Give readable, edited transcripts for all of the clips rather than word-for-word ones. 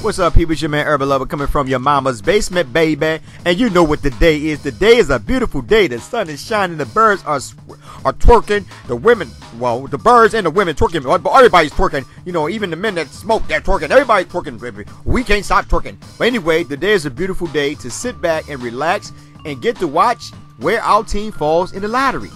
What's up, people? It's your man Urban Lover coming from your mama's basement, baby. And you know what the day is. The day is a beautiful day. The sun is shining. The birds are twerking. The women, well, the birds and the women twerking. Everybody's twerking. You know, even the men that smoke, they're twerking. Everybody's twerking, baby. We can't stop twerking. But anyway, the day is a beautiful day to sit back and relax and get to watch where our team falls in the lottery.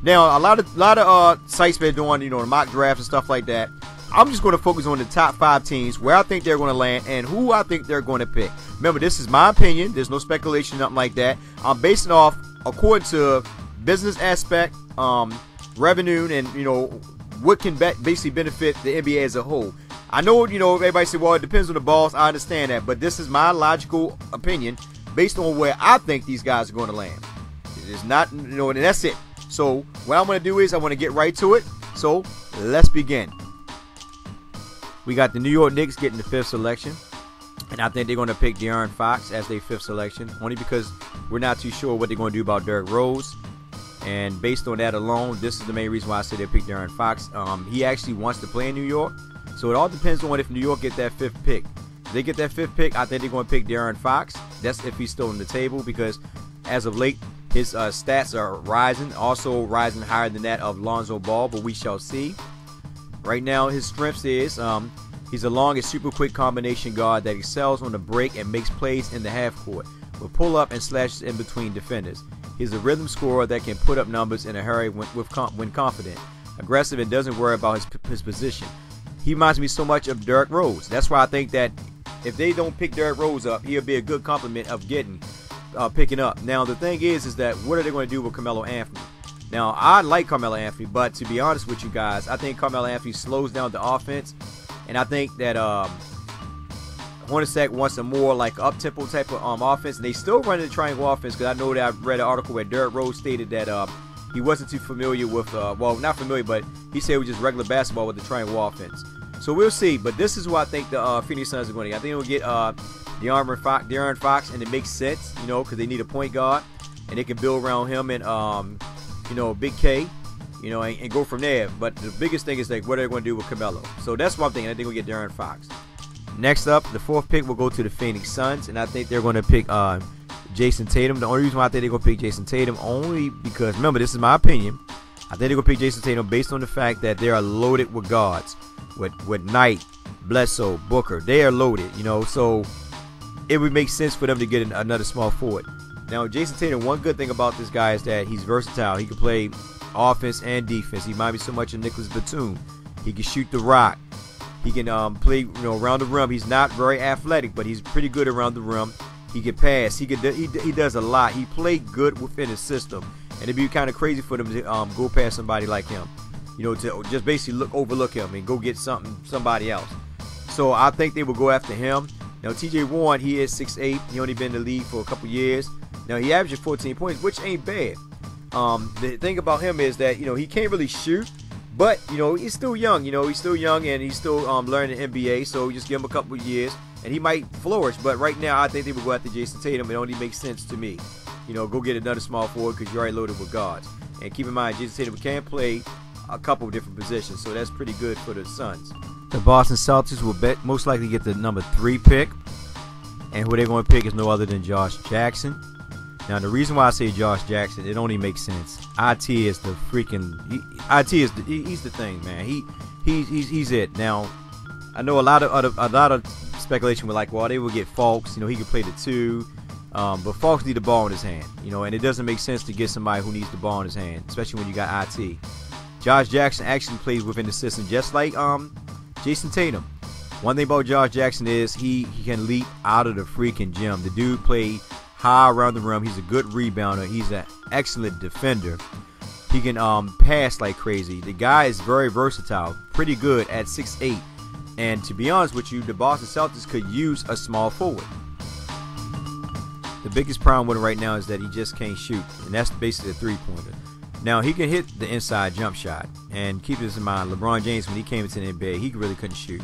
Now, a lot of sites been doing, you know, the mock drafts and stuff like that. I'm just going to focus on the top 5 teams, where I think they're going to land, and who I think they're going to pick. Remember, this is my opinion. There's no speculation, nothing like that. I'm basing it off according to business aspect, revenue, and, you know, what can basically benefit the NBA as a whole. I know, you know, everybody say, well, it depends on the boss. I understand that. But this is my logical opinion based on where I think these guys are going to land. It is not, you know, and that's it. So what I'm going to do is I want to get right to it. So let's begin. We got the New York Knicks getting the 5th selection, and I think they're going to pick De'Aaron Fox as their 5th selection, only because we're not too sure what they're going to do about Derrick Rose. And based on that alone, this is the main reason why I say they picked De'Aaron Fox. He actually wants to play in New York, so it all depends on if New York get that 5th pick. If they get that 5th pick, I think they're going to pick De'Aaron Fox. That's if he's still on the table, because as of late, his stats are rising, also rising higher than that of Lonzo Ball, but we shall see. Right now, his strengths is he's a long and super quick combination guard that excels on the break and makes plays in the half court with pull up and slashes in between defenders. He's a rhythm scorer that can put up numbers in a hurry when confident, aggressive, and doesn't worry about his position. He reminds me so much of Derrick Rose. That's why I think that if they don't pick Derrick Rose up, he'll be a good complement of picking up. Now, the thing is that what are they going to do with Carmelo Anthony? Now, I like Carmelo Anthony, but to be honest with you guys, I think Carmelo Anthony slows down the offense, and I think that Hornacek wants a more like up-tempo type of offense, and they still run the triangle offense, because I know that I read an article where Derrick Rose stated that he wasn't too familiar with, well, not familiar, but he said it was just regular basketball with the triangle offense. So we'll see, but this is what I think the Phoenix Suns are going to get. I think they'll get De'Aaron Fox, and it makes sense, you know, because they need a point guard, and they can build around him and you know, Big K, you know, and go from there. But the biggest thing is like what are they going to do with Carmelo? So that's what I'm thinking. I think we'll get De'Aaron Fox. Next up, the 4th pick will go to the Phoenix Suns, and I think they're going to pick Jason Tatum. The only reason why I think they're going to pick Jason Tatum only because, remember, this is my opinion. I think they're going to pick Jason Tatum based on the fact that they are loaded with guards, with Knight, Bledsoe, Booker. They are loaded, you know, so it would make sense for them to get another small forward. Now, Jason Tatum, one good thing about this guy is that he's versatile. He can play offense and defense. He reminds me so much of Nicholas Batum. He can shoot the rock. He can play, you know, around the rim. He's not very athletic, but he's pretty good around the rim. He can pass. He does a lot. He played good within his system, and it'd be kind of crazy for them to go past somebody like him. You know, to just basically overlook him and go get somebody else. So I think they will go after him. Now, T.J. Warren, he is 6'8". He only been in the league for a couple years. Now, he averages 14 points, which ain't bad. The thing about him is that, you know, he can't really shoot, but, you know, he's still young. You know, he's still young, and he's still learning the NBA, so just give him a couple of years, and he might flourish. But right now, I think they would go after Jason Tatum. It only makes sense to me. You know, go get another small forward because you're already loaded with guards. And keep in mind, Jason Tatum can play a couple of different positions, so that's pretty good for the Suns. The Boston Celtics will most likely get the number 3 pick, and who they're going to pick is no other than Josh Jackson. Now, the reason why I say Josh Jackson, it only makes sense. IT is the freaking. He's the thing, man. He's it. Now, I know a lot of speculation were like, well, they will get Fultz. You know, he could play the 2, but Fultz need the ball in his hand. You know, and it doesn't make sense to get somebody who needs the ball in his hand, especially when you got IT. Josh Jackson actually plays within the system, just like Jason Tatum. One thing about Josh Jackson is he can leap out of the freaking gym. The dude played high around the rim. He's a good rebounder. He's an excellent defender. He can pass like crazy. The guy is very versatile, pretty good at 6'8". And to be honest with you, the Boston Celtics could use a small forward. The biggest problem with him right now is that he just can't shoot, and that's basically a 3-pointer. Now, he can hit the inside jump shot, and keep this in mind, LeBron James, when he came into the NBA, he really couldn't shoot.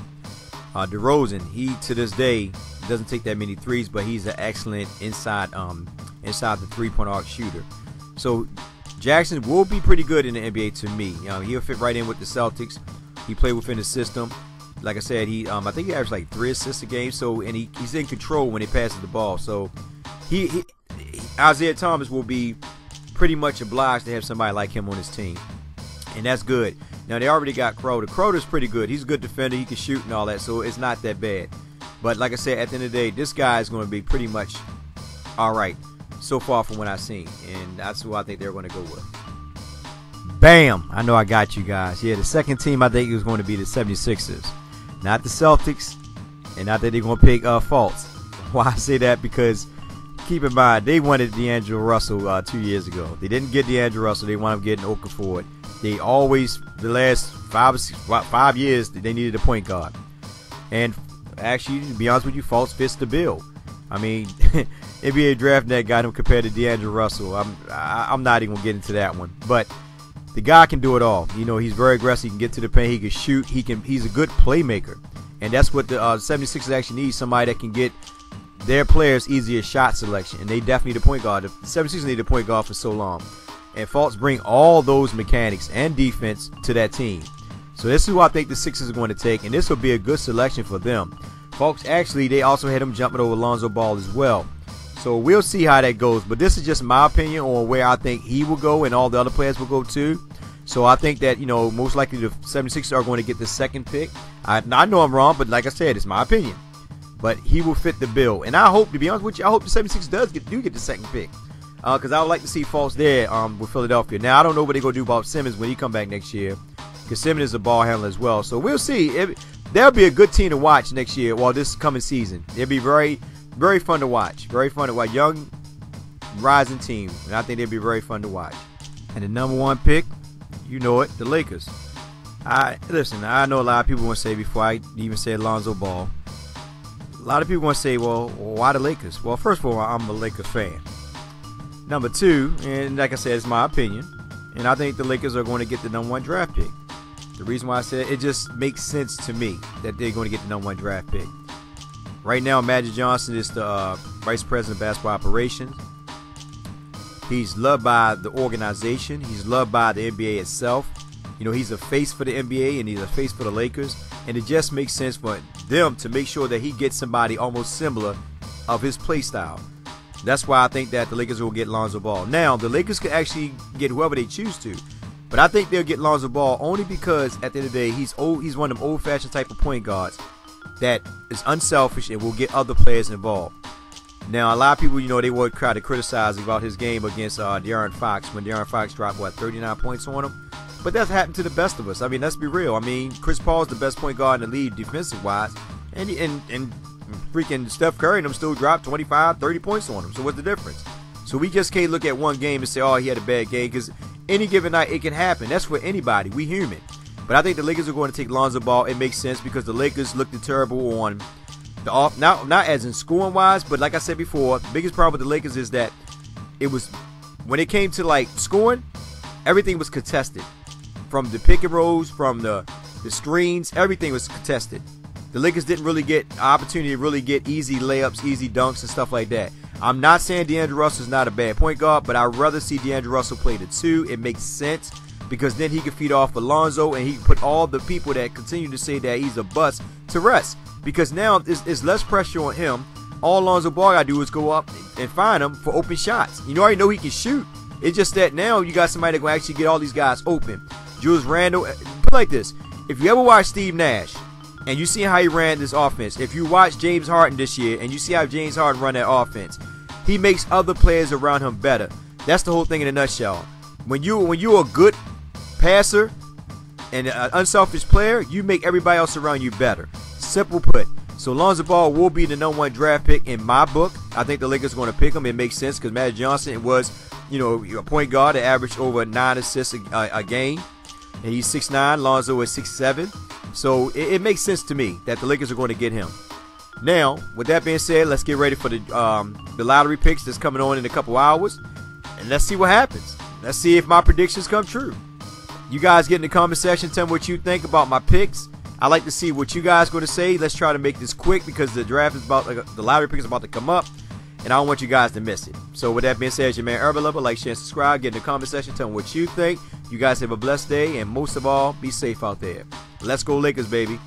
DeRozan, he to this day doesn't take that many threes, but he's an excellent inside the 3-point arc shooter. So Jackson will be pretty good in the NBA to me. He'll fit right in with the Celtics. He played within the system. like I said, I think he averaged like 3 assists a game. So, and he's in control when he passes the ball. So, Isaiah Thomas will be pretty much obliged to have somebody like him on his team, and that's good. Now they already got Crowder. Crowder's pretty good. He's a good defender. He can shoot and all that, so it's not that bad. But like I said, at the end of the day, this guy is going to be pretty much all right so far from what I've seen, and that's who I think they're going to go with. Bam! I know I got you guys. Yeah, the second team I think is going to be the 76ers, not the Celtics, and not that they're going to pick Fultz. Why I say that? Because keep in mind, they wanted D'Angelo Russell 2 years ago. They didn't get D'Angelo Russell. They wound up getting Okafor. They always, the last 5 years, they needed a point guard. And actually, to be honest with you, Fultz fits the bill. I mean, NBA Draft Net got him compared to D'Angelo Russell. I'm not even going to get into that one. But the guy can do it all. You know, he's very aggressive. He can get to the paint. He can shoot. He's a good playmaker. And that's what the 76ers actually need, somebody that can get their players easier shot selection. And they definitely need a point guard. The 76ers need a point guard for so long. And Fultz bring all those mechanics and defense to that team. So this is who I think the Sixers are going to take. And this will be a good selection for them. Folks, actually, they also had him jumping over Lonzo Ball as well. So we'll see how that goes. But this is just my opinion on where I think he will go and all the other players will go too. So I think that, you know, most likely the 76ers are going to get the second pick. I know I'm wrong, but like I said, it's my opinion. But he will fit the bill. And I hope, to be honest with you, I hope the 76ers do get the second pick. Because I would like to see Fultz there with Philadelphia. Now, I don't know what they're going to do about Simmons when he come back next year. Because Simmons is a ball handler as well. So we'll see. There'll be a good team to watch next year, this coming season. It'll be very, very fun to watch. Very fun to watch. Young, rising team. And I think they'll be very fun to watch. And the number one pick, you know it, the Lakers. Listen, I know a lot of people want to say, before I even say Lonzo Ball, a lot of people want to say, well, why the Lakers? Well, first of all, I'm a Lakers fan. Number two, and like I said, it's my opinion, and I think the Lakers are going to get the number one draft pick. The reason why I said it just makes sense to me that they're going to get the number one draft pick. Right now, Magic Johnson is the Vice President of Basketball Operations. He's loved by the organization. He's loved by the NBA itself. You know, he's a face for the NBA and he's a face for the Lakers. And it just makes sense for them to make sure that he gets somebody almost similar of his play style. That's why I think that the Lakers will get Lonzo Ball. Now, the Lakers could actually get whoever they choose to. But I think they'll get Lonzo Ball only because at the end of the day, he's one of them old-fashioned type of point guards that is unselfish and will get other players involved. Now, a lot of people, you know, they would try to criticize about his game against De'Aaron Fox when De'Aaron Fox dropped, 39 points on him? But that's happened to the best of us. I mean, let's be real. I mean, Chris Paul is the best point guard in the league defensive-wise, and freaking Steph Curry and them still dropped 25, 30 points on him. So what's the difference? So we just can't look at one game and say, oh, he had a bad game, because any given night it can happen. That's for anybody. We human. But I think the Lakers are going to take Lonzo Ball. It makes sense because the Lakers looked terrible on the off, not as in scoring wise, but like I said before, the biggest problem with the Lakers is that it was, when it came to like scoring, everything was contested. From the pick and rolls, from the screens, everything was contested. The Lakers didn't really get an opportunity to really get easy layups, easy dunks, and stuff like that. I'm not saying D'Angelo Russell is not a bad point guard, but I'd rather see D'Angelo Russell play the two. It makes sense because then he can feed off Alonzo and he can put all the people that continue to say that he's a bust to rest. Because now there's less pressure on him. All Alonzo Ball got to do is go up and find him for open shots. You already know he can shoot. It's just that now you got somebody that can actually get all these guys open. Julius Randle, put it like this. If you ever watch Steve Nash, and you see how he ran this offense. If you watch James Harden this year and you see how James Harden run that offense, he makes other players around him better. That's the whole thing in a nutshell. When you're a good passer and an unselfish player, you make everybody else around you better. Simple put. So Lonzo Ball will be the number one draft pick in my book. I think the Lakers are going to pick him. It makes sense because Magic Johnson was, a point guard that averaged over 9 assists a game. And he's 6'9". Lonzo is 6'7". So it makes sense to me that the Lakers are going to get him. Now, with that being said, let's get ready for the lottery picks that's coming on in a couple hours. And let's see what happens. Let's see if my predictions come true. You guys get in the comment section. Tell me what you think about my picks. I like to see what you guys are going to say. Let's try to make this quick because the draft is the lottery pick is about to come up. And I don't want you guys to miss it. So with that being said, it's your man Urban Lover. Like, share, and subscribe. Get in the comment section. Tell me what you think. You guys have a blessed day. And most of all, be safe out there. Let's go Lakers, baby.